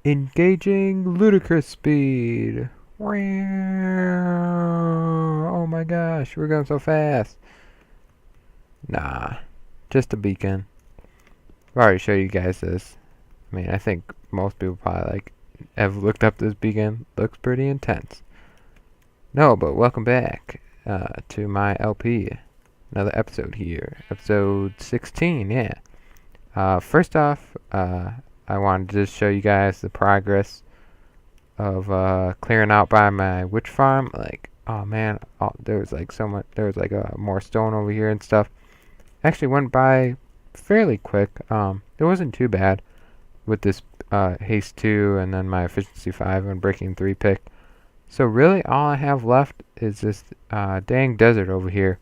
Engaging ludicrous speed. Oh my gosh, we're going so fast. Nah, just a beacon. I've already showed you guys this. I mean, I think most people probably have looked up this beacon. Looks pretty intense. No, but welcome back to my LP. Another episode here. Episode 16, yeah. First off, I wanted to just show you guys the progress of clearing out by my witch farm. Like, oh man, there was like so much. There was like more stone over here and stuff. Actually went by fairly quick. It wasn't too bad with this haste 2 and then my efficiency 5 and breaking 3 pick. So really, all I have left is this dang desert over here.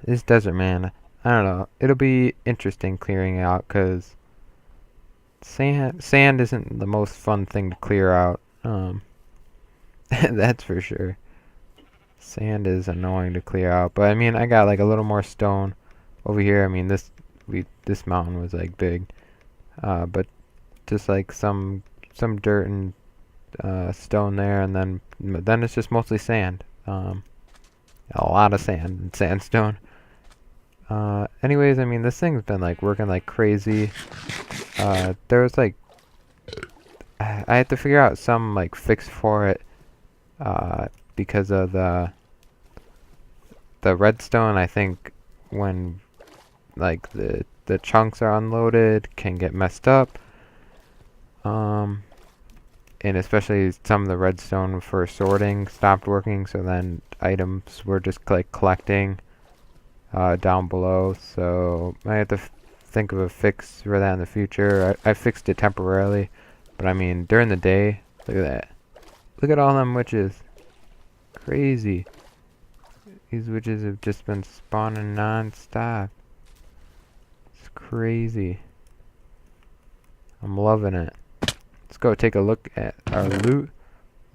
This desert, man. I don't know. It'll be interesting clearing out because sand isn't the most fun thing to clear out. That's for sure. Sand is annoying to clear out, but I mean, I got like a little more stone over here. I mean, this mountain was like big, but just like some dirt and stone there, and then it's just mostly sand. A lot of sand and sandstone. Anyways, I mean, this thing's been like working like crazy. There was like I had to figure out some like fix for it because of the redstone. I think when like the chunks are unloaded can get messed up. And especially some of the redstone for sorting stopped working, so then items were just like collecting down below. So I have to think of a fix for that in the future. I fixed it temporarily, but I mean during the day, look at that. Look at all them witches. Crazy. These witches have just been spawning non-stop. It's crazy. I'm loving it. Let's go take a look at our loot.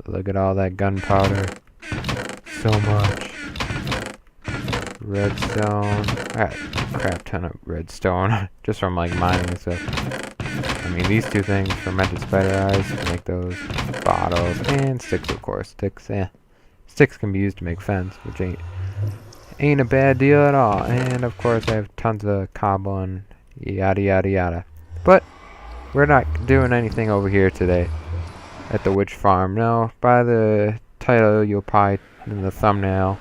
Look at all that gunpowder. So much. Redstone. I got a crap ton of redstone just from like mining and stuff. I mean, these two things, fermented spider eyes, to make those bottles, and sticks, of course. Sticks can be used to make fence, which ain't a bad deal at all. And of course, I have tons of cobble and yada yada yada. But we're not doing anything over here today at the witch farm. No, by the title, you'll probably in the thumbnail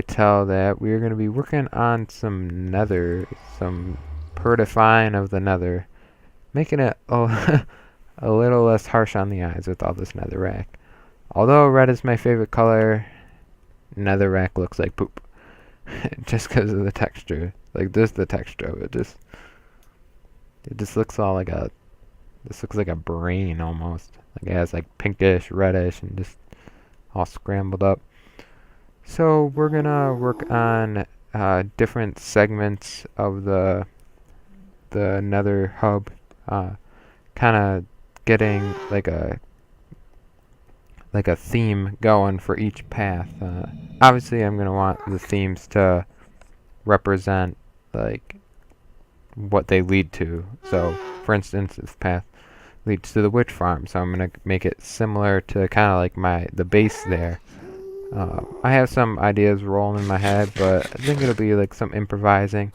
tell that we're going to be working on some nether, some purifying of the nether, making it a little less harsh on the eyes with all this netherrack. Although red is my favorite color, netherrack looks like poop. Just because of the texture. Like this, the texture of it just looks all like this looks like a brain almost. Like it has like pinkish, reddish, and just all scrambled up. So we're gonna work on different segments of the nether hub, kind of getting like a theme going for each path. Obviously, I'm gonna want the themes to represent like what they lead to. So, for instance, this path leads to the witch farm, so I'm gonna make it similar to kind of like the base there. I have some ideas rolling in my head, but I think it'll be like some improvising.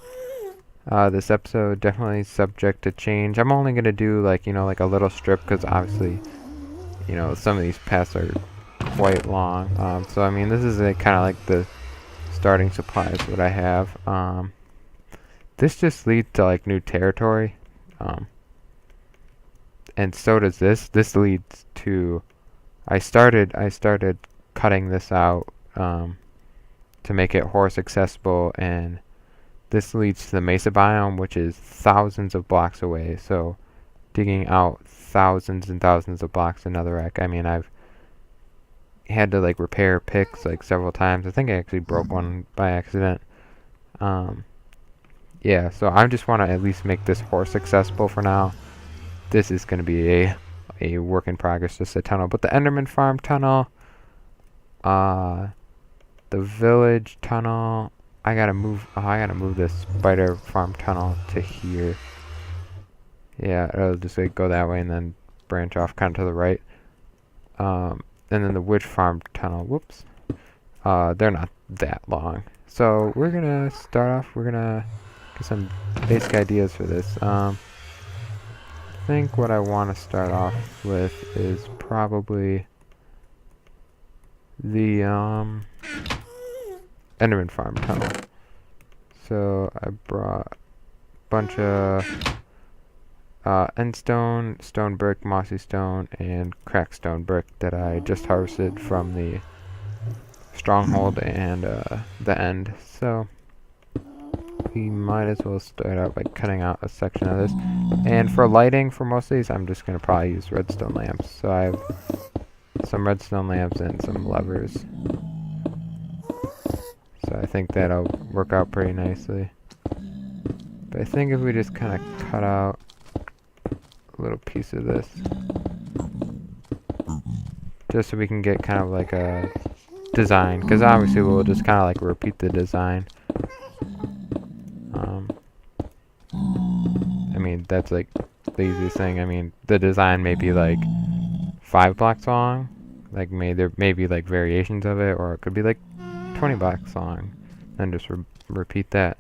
This episode definitely subject to change. I'm only gonna do like like a little strip because obviously some of these paths are quite long. So I mean this is kind of like the starting supplies what I have. This just leads to like new territory, and so does this. This leads to I started cutting this out to make it horse accessible, and this leads to the mesa biome, which is thousands of blocks away. So digging out thousands and thousands of blocks in netherrack. I mean, I've had to like repair picks like several times. I think I actually broke one by accident. Yeah, so I just want to at least make this horse accessible for now. This is going to be a work in progress, just a tunnel. But the Enderman farm tunnel, the village tunnel, I gotta move this spider farm tunnel to here. Yeah, it'll just like go that way and then branch off kind of to the right. And then the witch farm tunnel, whoops, they're not that long. So we're gonna start off, we're gonna get some basic ideas for this. I think what I want to start off with is probably the Enderman farm tunnel. So I brought a bunch of endstone, stone brick, mossy stone, and cracked stone brick that I just harvested from the stronghold and the end. So we might as well start out by cutting out a section of this. And for lighting for most of these, I'm just going to probably use redstone lamps. So I have some redstone lamps and some levers. So I think that'll work out pretty nicely. But I think if we just kind of cut out a little piece of this, just so we can get kind of like a design, because obviously we'll just kind of like repeat the design. I mean, that's like the easiest thing. I mean, the design may be like 5 blocks long, like there may be like variations of it, or it could be like 20 blocks long, and just repeat that.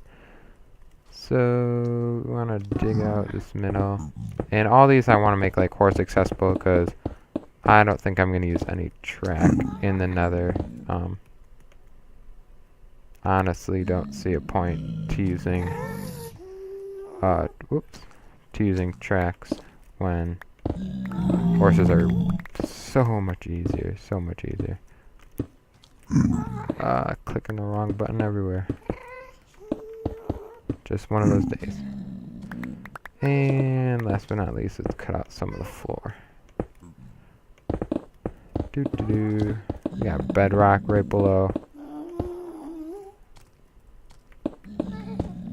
So we want to dig out this middle, and all these I want to make like horse accessible, because I don't think I'm going to use any track in the nether. Honestly don't see a point to using tracks when horses are so much easier, clicking the wrong button everywhere. Just one of those days. And last but not least, let's cut out some of the floor. We got bedrock right below.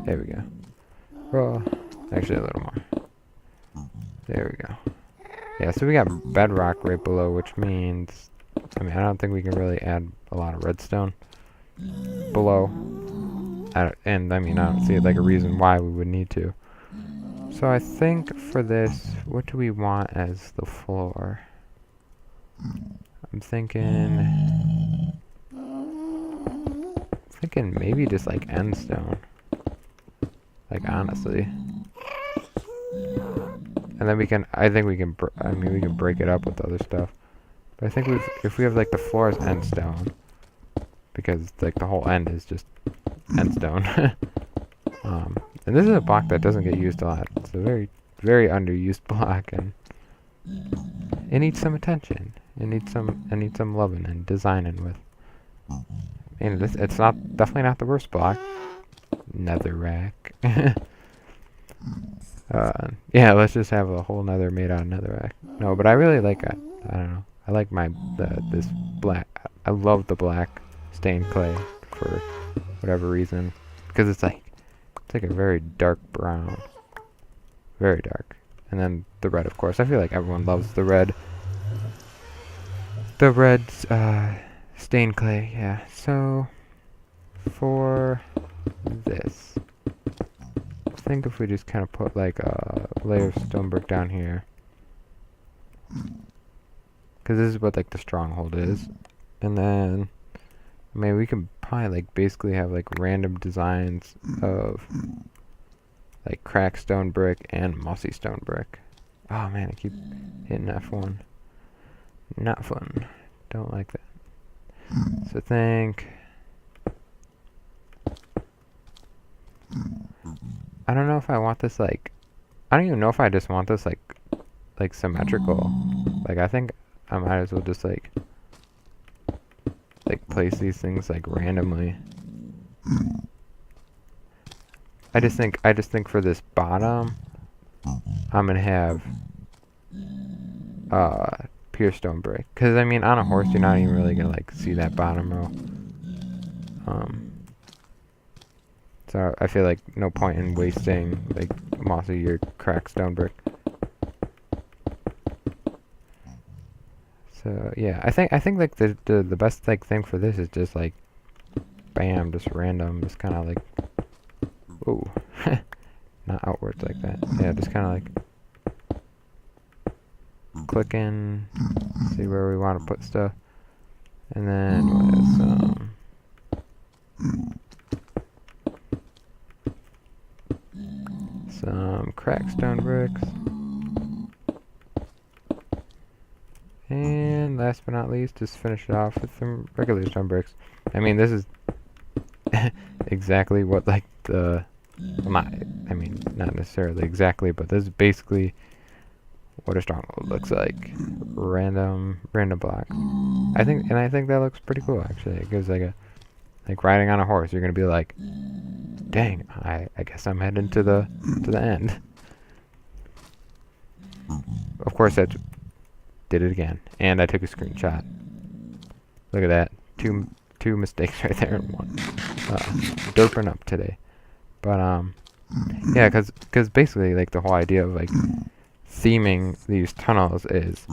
There we go. Well, actually a little more. There we go. Yeah, so we got bedrock right below, which means, I mean, I don't think we can really add a lot of redstone below. And I mean, I don't see like a reason why we would need to. So I think for this, what do we want as the floor? I'm thinking maybe just like endstone. Like honestly. And then I think we can break it up with other stuff. But I think if we have like the floor as endstone, because like the whole end is just endstone. And this is a block that doesn't get used a lot. It's a very, very underused block, and it needs some attention. It needs some loving and designing with. And it's definitely not the worst block. Netherrack. Yeah, let's just have a whole nether made out of netherrack. No, but I really like I don't know. I like this black. I love the black stained clay for whatever reason, because it's like a very dark brown, very dark. And then the red, of course. I feel like everyone loves the red. The red stained clay. Yeah. So for this, I think if we just kind of put like a layer of stone brick down here, because this is what like the stronghold is, and then I mean we can probably like basically have like random designs of like cracked stone brick and mossy stone brick. Oh man, I keep hitting F1. Not fun. Don't like that. So I don't know if I want this like, I don't even know if I just want this like symmetrical. Like I think I might as well just like place these things like randomly. I just think for this bottom, I'm gonna have pure stone brick. Cause I mean on a horse you're not even really gonna like see that bottom row. So I feel like no point in wasting like mossy or cracked stone brick. So yeah, I think like the best like thing for this is just like bam, just random, just kinda like whoa. Not outwards like that. Yeah, just kinda like clicking, see where we want to put stuff. And then with some cracked stone bricks. And last but not least, just finish it off with some regular stone bricks. I mean, this is exactly what like the, I mean, not necessarily exactly, but this is basically what a stronghold looks like. Random block. I think that looks pretty cool actually. It gives like a, like riding on a horse. You're gonna be like, dang, I guess I'm heading to the end. Of course, I did it again, and I took a screenshot. Look at that, two mistakes right there in one. Derping up today, but yeah, cause basically like the whole idea of like theming these tunnels is,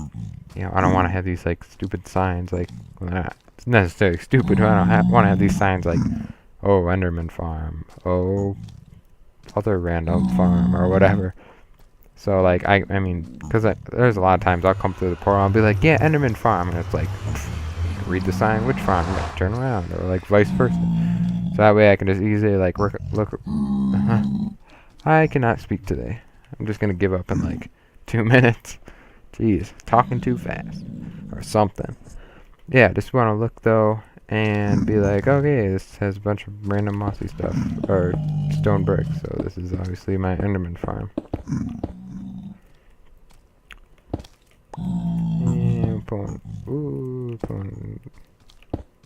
you know, I don't want to have these like stupid signs like, well, they're not necessarily stupid. I don't want to have these signs like, oh, Enderman farm, oh, other random farm or whatever. So like I mean, because there's a lot of times I'll come through the portal and I'll be like, yeah, Enderman farm, and it's like, read the sign, which farm? You gotta turn around, or like vice versa. So that way I can just easily like look. I cannot speak today. I'm just gonna give up in like 2 minutes. Jeez, talking too fast or something. Yeah, just want to look though and be like, okay, this has a bunch of random mossy stuff or stone bricks. So this is obviously my Enderman farm. And pulling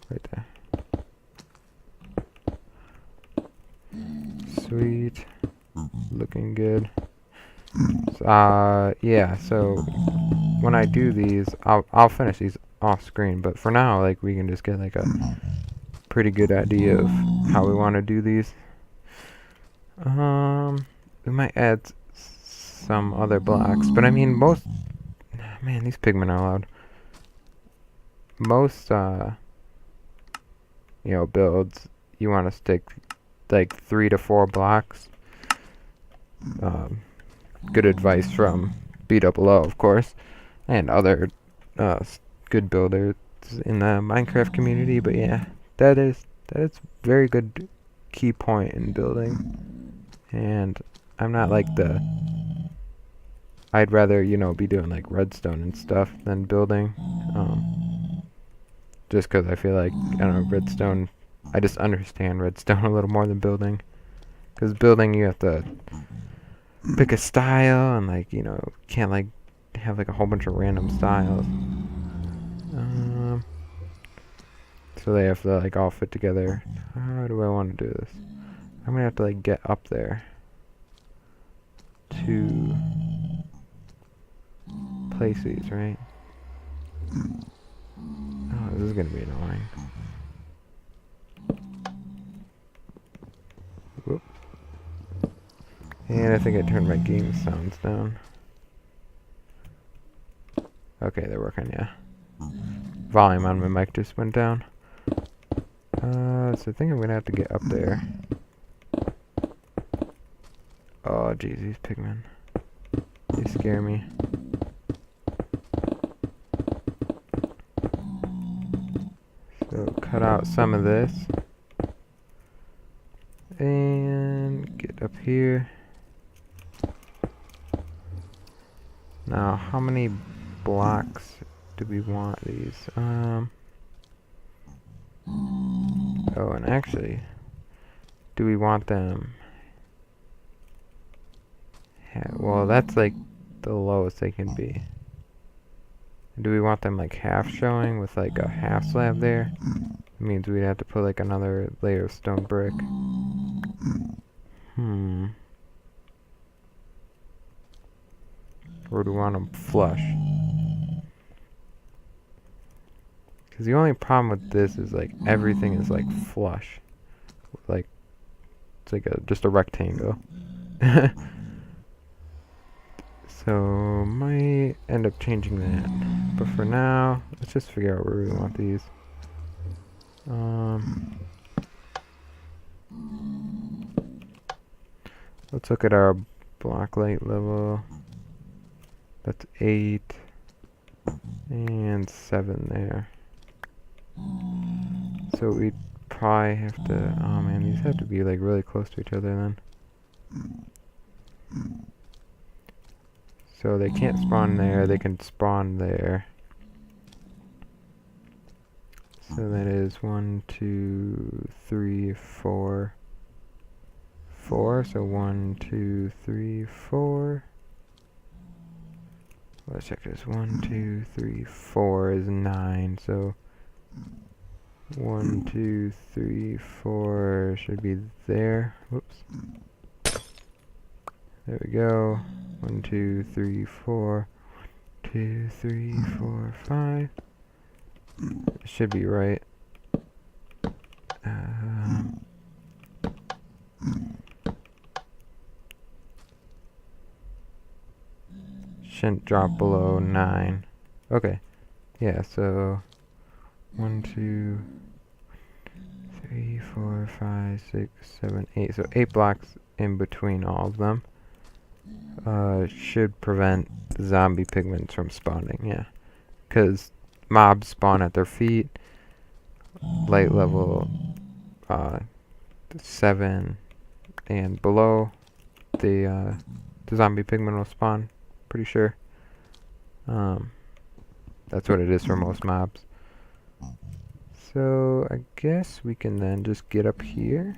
right there. Sweet, looking good. So, yeah. So when I do these, I'll finish these off screen. But for now, like we can just get like a pretty good idea of how we want to do these. We might add some other blocks, but I mean most. Man, these pigmen are loud. Most, you know, builds, you want to stick like 3 to 4 blocks. Good advice from Beat Up Below, of course, and other good builders in the Minecraft community. But yeah, that is very good key point in building. And I'm not like the. I'd rather, you know, be doing like redstone and stuff than building. Just because I feel like, I don't know, redstone, I just understand redstone a little more than building. Because building, you have to pick a style and like, you know, can't like have like a whole bunch of random styles. So they have to like all fit together. How do I want to do this? I'm gonna have to like get up there to place these, right? Oh, this is gonna be annoying. Whoop. And I think I turned my game sounds down. Okay, they're working, yeah. Volume on my mic just went down. So I think I'm gonna have to get up there. Oh, jeez, these pigmen. They scare me. So cut out some of this. And get up here. Now, how many blocks do we want these? Oh, and actually, do we want them? Well, that's like the lowest they can be. Do we want them like half showing with like a half slab there? It means we'd have to put like another layer of stone brick. Or do we want them flush? Because the only problem with this is like everything is like flush. Like, it's like just a rectangle. So, might end up changing that. But for now, let's just figure out where we want these. Let's look at our block light level. That's 8. And 7 there. So we'd probably have to... Oh man, these have to be like really close to each other then. So they can't spawn there, they can spawn there. So that is 1, 2, 3, 4. 4, so 1, 2, 3, 4. Let's check this. 1, 2, 3, 4 is 9, so 1, 2, 3, 4 should be there. Whoops. There we go. 1, 2, 3, 4. 2, 3, 4, 5. It should be right. Shouldn't drop below 9. Okay. Yeah, so 1, 2, 3, 4, 5, 6, 7, 8. So 8 blocks in between all of them. Should prevent zombie pigments from spawning, yeah. Because mobs spawn at their feet. Light level 7 and below, the zombie pigment will spawn. Pretty sure. That's what it is for most mobs. So I guess we can then just get up here.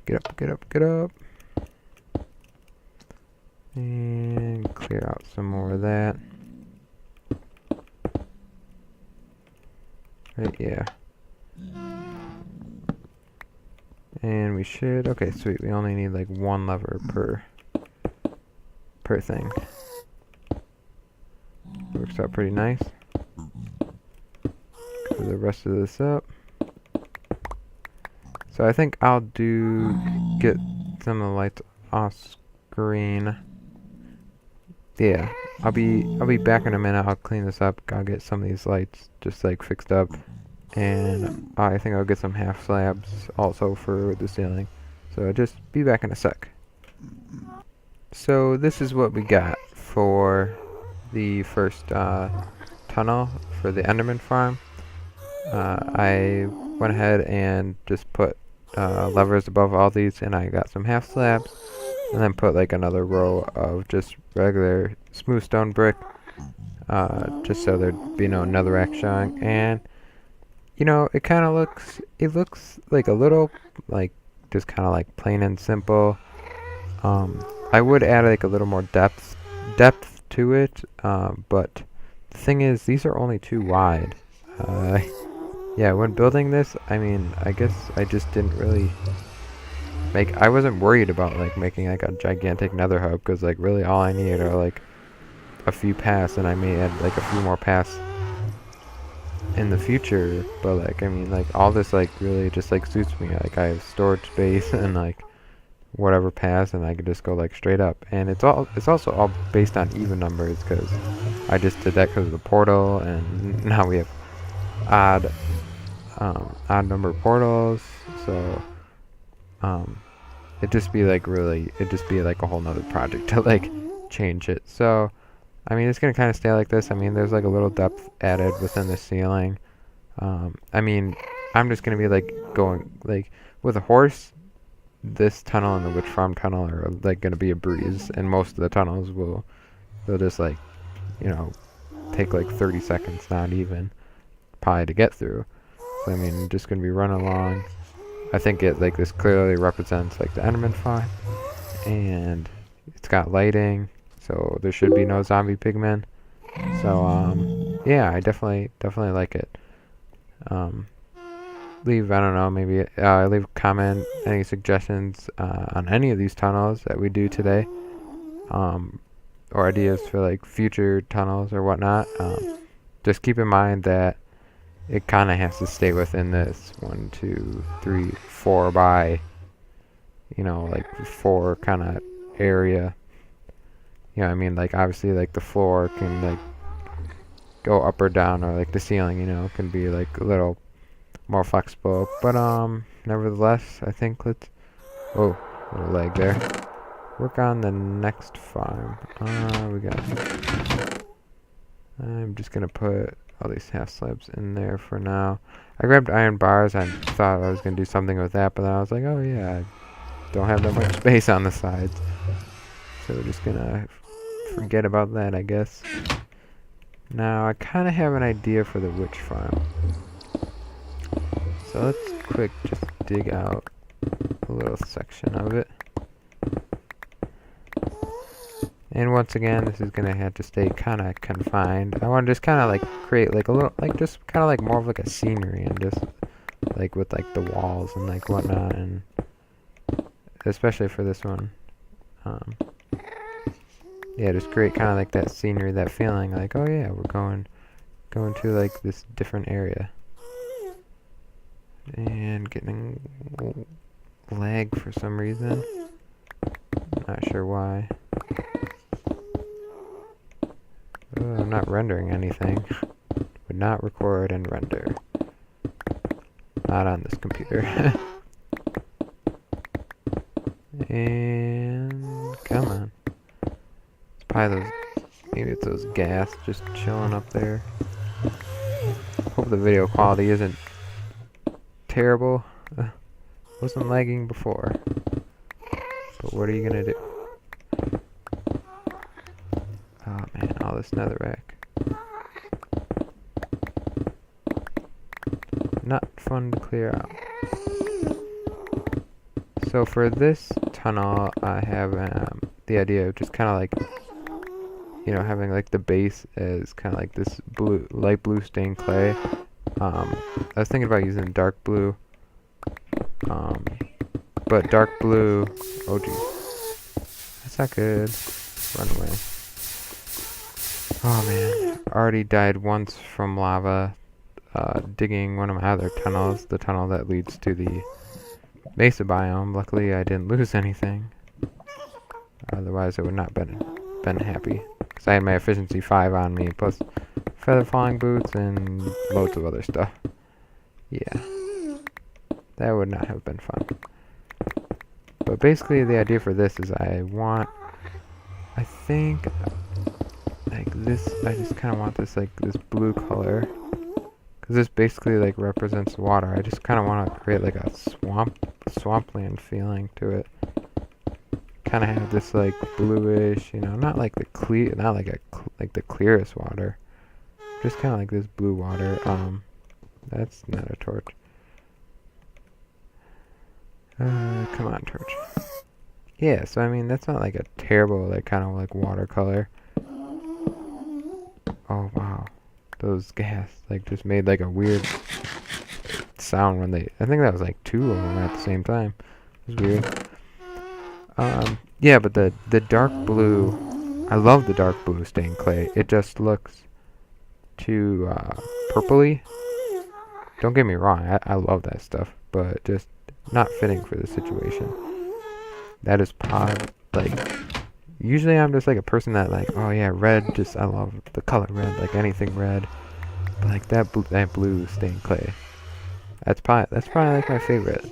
Get up, get up, get up. And clear out some more of that. Right, yeah. And we should, okay, sweet. We only need like 1 lever per thing. Works out pretty nice. Cover the rest of this up. So I think I'll get some of the lights off screen. Yeah, I'll be back in a minute. I'll clean this up. I'll get some of these lights just like fixed up, and I think I'll get some half slabs also for the ceiling. So just be back in a sec. So this is what we got for the first tunnel for the Enderman farm. I went ahead and just put levers above all these, and I got some half slabs, and then put like another row of just regular smooth stone brick, just so there'd be no netherrack showing. And you know, it looks like a little like just kind of like plain and simple. I would add like a little more depth to it, but the thing is, these are only too wide. Yeah, when building this, I mean, I guess I just didn't really I wasn't worried about like making like a gigantic nether hub, because like really all I need are like a few paths, and I may add like a few more paths in the future. But like, I mean, like all this like really just like suits me. Like I have storage space and like whatever paths, and I can just go like straight up. And it's also all based on even numbers, because I just did that because of the portal, and now we have odd number portals. So it'd just be like a whole nother project to like change it. So I mean, it's gonna kind of stay like this. I mean, there's like a little depth added within the ceiling. I mean, I'm just gonna be like going like with a horse. This tunnel and the witch farm tunnel are like gonna be a breeze, and most of the tunnels they'll just like, you know, take like 30 seconds, not even, probably to get through. So I mean, just gonna be running along. I think this clearly represents like the Enderman farm, and it's got lighting, so there should be no zombie pigmen. So yeah, I definitely like it. Leave, I don't know, maybe leave a comment, any suggestions on any of these tunnels that we do today, or ideas for like future tunnels or whatnot. Just keep in mind that it kind of has to stay within this 1, 2, 3, 4 by, you know, like 4 kind of area. You know what I mean? Like obviously like the floor can like go up or down, or like the ceiling, you know, can be like a little more flexible. But nevertheless, I think let's, oh, little lag there, work on the next farm. We got I'm just gonna put all these half slabs in there for now. I grabbed iron bars. I thought I was gonna do something with that, but then I was like, oh yeah, I don't have that much space on the sides. So we're just gonna forget about that, I guess. Now, I kind of have an idea for the witch farm. So let's just dig out a little section of it. And once again, this is going to have to stay kind of confined. I want to just kind of like create like a little, like just kind of like more of like a scenery and just like with like the walls and like whatnot, and especially for this one. Yeah, just create kind of like that scenery, that feeling like, oh yeah, we're going to like this different area. And getting lag for some reason. Not sure why. I'm not rendering anything. Would not record and render. Not on this computer. And come on. Probably maybe it's those gas just chilling up there. Hope the video quality isn't terrible. Wasn't lagging before. But what are you gonna do? Oh man, all this netherrack. Not fun to clear out. So for this tunnel, I have the idea of just kind of like, you know, having like the base as kind of like this blue, light blue stained clay. I was thinking about using dark blue, but dark blue. Oh geez, that's not good. Run away. Oh man, already died once from lava. Digging one of my other tunnels, the tunnel that leads to the mesa biome. Luckily, I didn't lose anything. Otherwise, I would not been happy. Because I had my efficiency 5 on me, plus feather falling boots and loads of other stuff. Yeah. That would not have been fun. But basically, the idea for this is I think, like this, I just kind of want this, like, this blue color. Because this basically, like, represents water. I just kind of want to create, like, a swampland feeling to it. Kind of have this like bluish, you know, not like the clear, not like like the clearest water, just kind of like this blue water. That's not a torch. Come on, torch. Yeah, so I mean that's not like a terrible like kind of like watercolor. Oh wow, those gas like just made like a weird sound when they. I think that was like 2 of them at the same time. It was weird. Yeah, but the dark blue, I love the dark blue stained clay. It just looks too purpley. Don't get me wrong, I love that stuff, but just not fitting for the situation. That is like, usually I'm just like a person that like, oh yeah, red, just I love the color red, like anything red. But like that blue stained clay, that's probably like my favorite.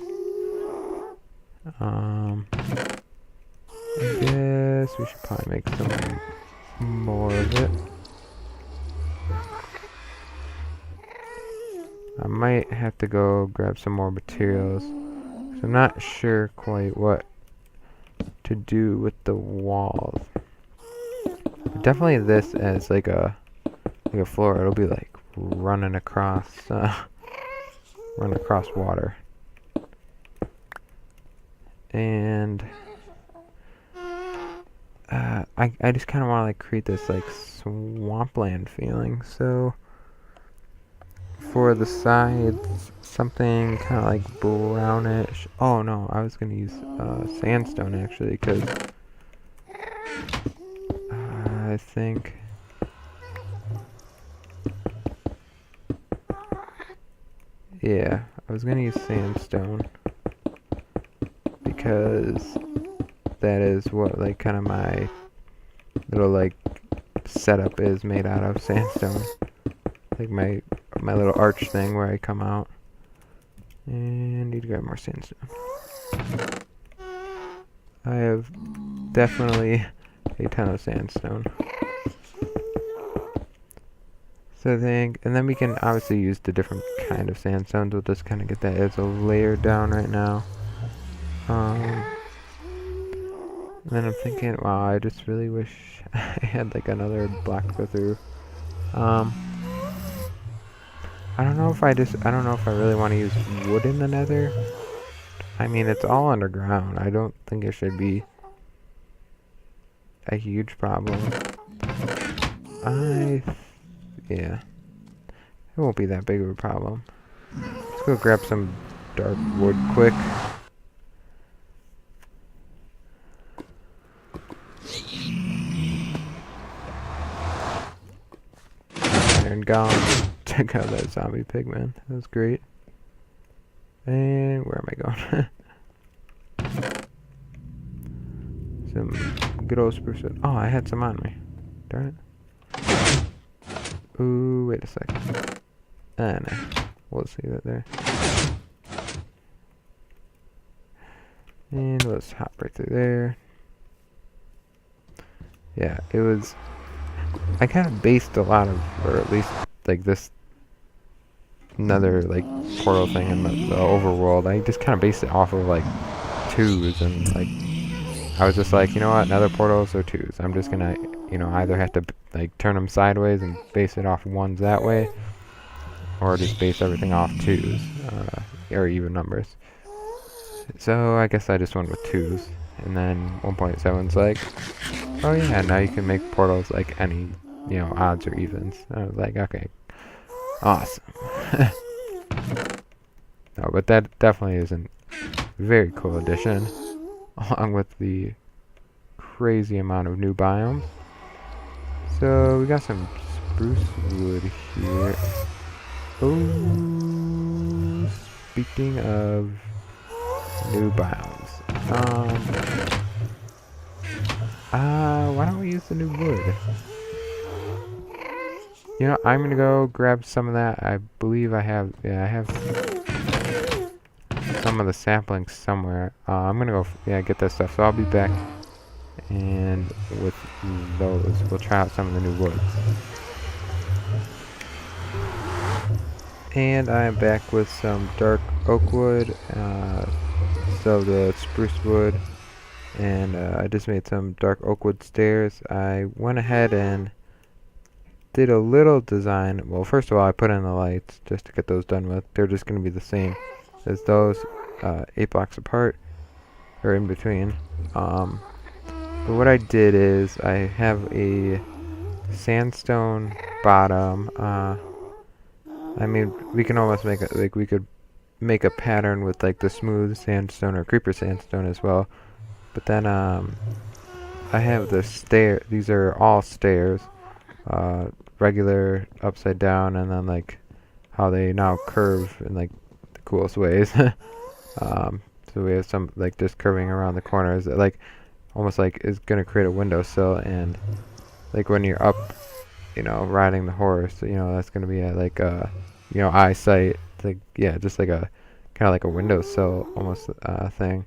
I guess we should probably make some more of it. I might have to go grab some more materials. So I'm not sure quite what to do with the walls. Definitely this as like a floor. It'll be like running across water. And I just kind of want to like create this like swampland feeling. So for the sides, something kind of like brownish. Oh no, I was gonna use sandstone actually, because I think yeah, I was gonna use sandstone because that is what like kind of my little like setup is made out of, sandstone. Like my little arch thing where I come out. And need to grab more sandstone. I have definitely a ton of sandstone. So I think, and then we can obviously use the different kind of sandstones. We'll just kind of get that as a layer down right now. And then I'm thinking, wow, I just really wish I had like another block to go through. I don't know if I don't know if I really want to use wood in the nether. I mean, it's all underground. I don't think it should be a huge problem. Yeah, it won't be that big of a problem. Let's go grab some dark wood quick. And gone. Check out that zombie pigman. That was great. And where am I going? Some good old spruce wood. Oh, I had some on me. Darn it. Ooh, wait a second. No. We'll see that there. And let's hop right through there. Yeah, it was... I kind of based a lot of, or at least, like, this nether, like, portal thing in the overworld. I just kind of based it off of, like, 2s, and, like, I was just like, you know what, nether portals are 2s. I'm just gonna, you know, either have to, like, turn them sideways and base it off 1s that way, or just base everything off 2s, or even numbers. So I guess I just went with 2s, and then 1.7's like, oh yeah, now you can make portals like any, you know, odds or evens. I was like, okay, awesome. No, but that definitely is a very cool addition, along with the crazy amount of new biomes. So we got some spruce wood here. Oh, speaking of new biomes, why don't we use the new wood? You know, I'm gonna go grab some of that. I believe I have, yeah, I have some of the saplings somewhere. I'm gonna go, yeah, get that stuff. So I'll be back, and with those, we'll try out some of the new wood. And I'm back with some dark oak wood, so the spruce wood, and I just made some dark oak wood stairs. I went ahead and did a little design. Well, first of all, I put in the lights just to get those done with. They're just going to be the same as those, 8 blocks apart, or in between. But what I did is I have a sandstone bottom. I mean, we can almost make it, like, we could make a pattern with, like, the smooth sandstone or creeper sandstone as well. But then, I have the stair, these are all stairs, regular, upside down, and then, like, how they now curve in, like, the coolest ways. So we have some, like, just curving around the corners, like, almost like it's gonna create a windowsill, and, like, when you're up, you know, riding the horse, you know, that's gonna be a, like a, you know, eyesight. It's like, yeah, just like a kind of like a windowsill almost thing.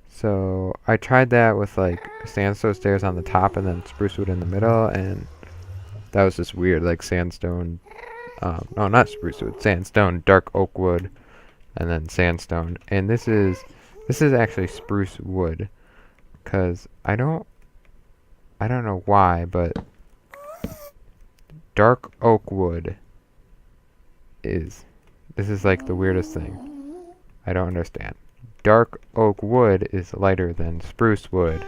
So I tried that with like sandstone stairs on the top and then spruce wood in the middle, and that was just weird, like sandstone. No, not spruce wood, sandstone, dark oak wood, and then sandstone. And this is actually spruce wood, cause I don't know why, but dark oak wood this is like the weirdest thing. I don't understand. Dark oak wood is lighter than spruce wood,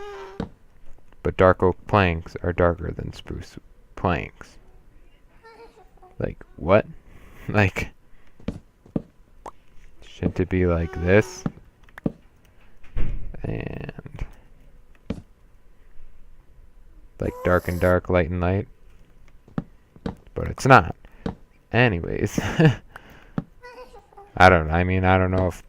but dark oak planks are darker than spruce planks. Like, what? Like, shouldn't it be like this? And like dark and dark, light and light. But it's not. Anyways, I don't know if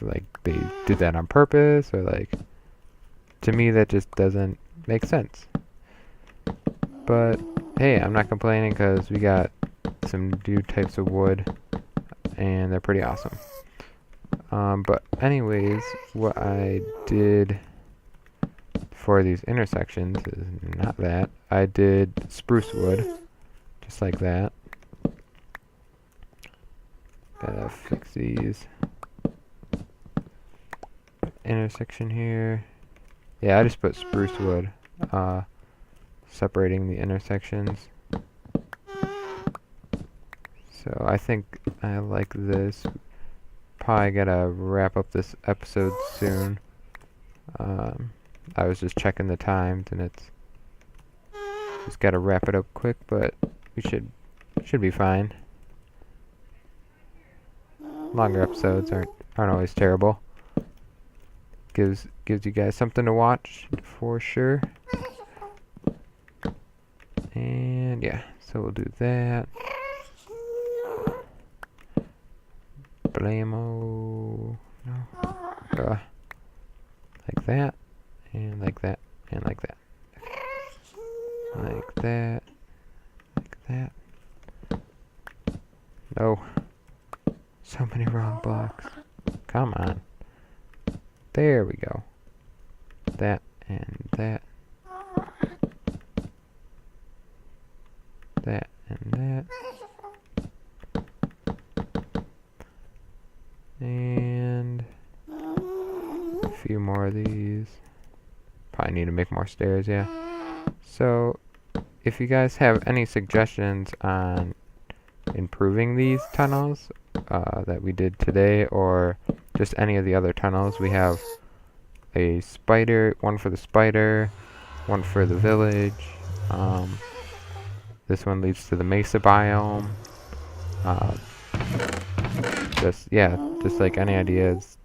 like they did that on purpose, or like, to me that just doesn't make sense. But hey, I'm not complaining because we got some new types of wood and they're pretty awesome. But anyways, what I did for these intersections is not that. I did spruce wood, just like that. Gotta fix these. Intersection here. Yeah, I just put spruce wood, separating the intersections. So I think I like this. Probably gotta wrap up this episode soon. I was just checking the times, and it's just gotta wrap it up quick, but we should be fine. Longer episodes aren't always terrible. Gives you guys something to watch for sure. And yeah, so we'll do that. Blamo. No. Like that, and like that, and like that. Like that. Like that. No. So many wrong blocks. Come on. There we go. That and that. That and that. And a few more of these. Probably need to make more stairs, yeah. So, if you guys have any suggestions on improving these tunnels that we did today, or just any of the other tunnels, we have a spider, one for the spider, one for the village. This one leads to the mesa biome. Just like any ideas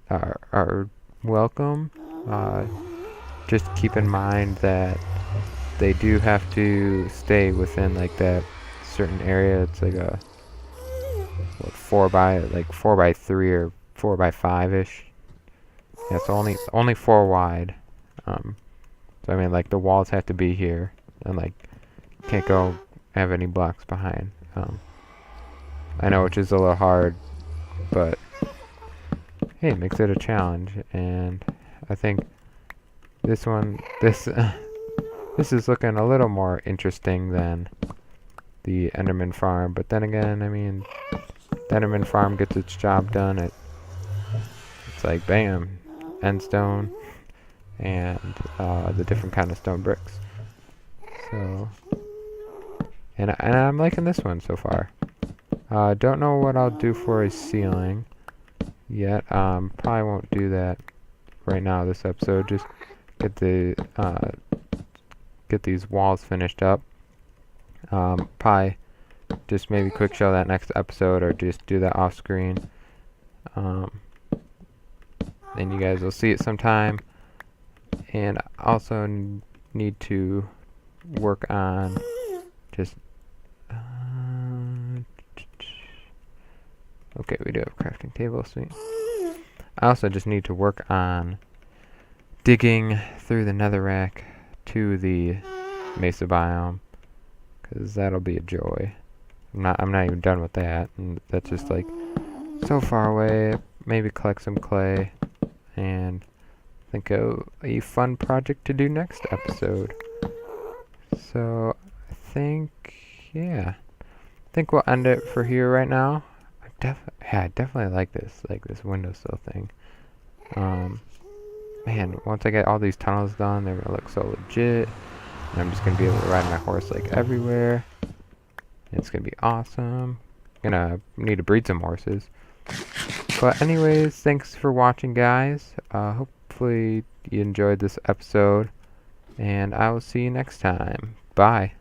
are welcome. Just keep in mind that they do have to stay within like that certain area. It's like a 4 by 3 or 4 by 5-ish. Yeah, it's only 4 wide. So I mean, like, the walls have to be here, and like can't go have any blocks behind. I know, which is a little hard, but hey, it makes it a challenge. And I think this is looking a little more interesting than the Enderman farm. But then again, I mean, the Enderman farm gets its job done. It's like bam, end stone, and the different kind of stone bricks. So, and I'm liking this one so far. Don't know what I'll do for a ceiling yet. Probably won't do that right now this episode. Just get these walls finished up. Probably just maybe quick show that next episode, or just do that off screen. Then you guys will see it sometime. And also need to work on just okay, we do have a crafting table, sweet. I also just need to work on digging through the netherrack to the mesa biome, because that'll be a joy. I'm not even done with that, and that's just like so far away. Maybe collect some clay, and think of a fun project to do next episode. So I think, yeah, I think we'll end it for here right now. I definitely like this windowsill thing. Man, once I get all these tunnels done, they're gonna look so legit. And I'm just gonna be able to ride my horse like everywhere. It's gonna be awesome. Gonna need to breed some horses. But anyways, thanks for watching, guys. Hopefully you enjoyed this episode, and I will see you next time. Bye.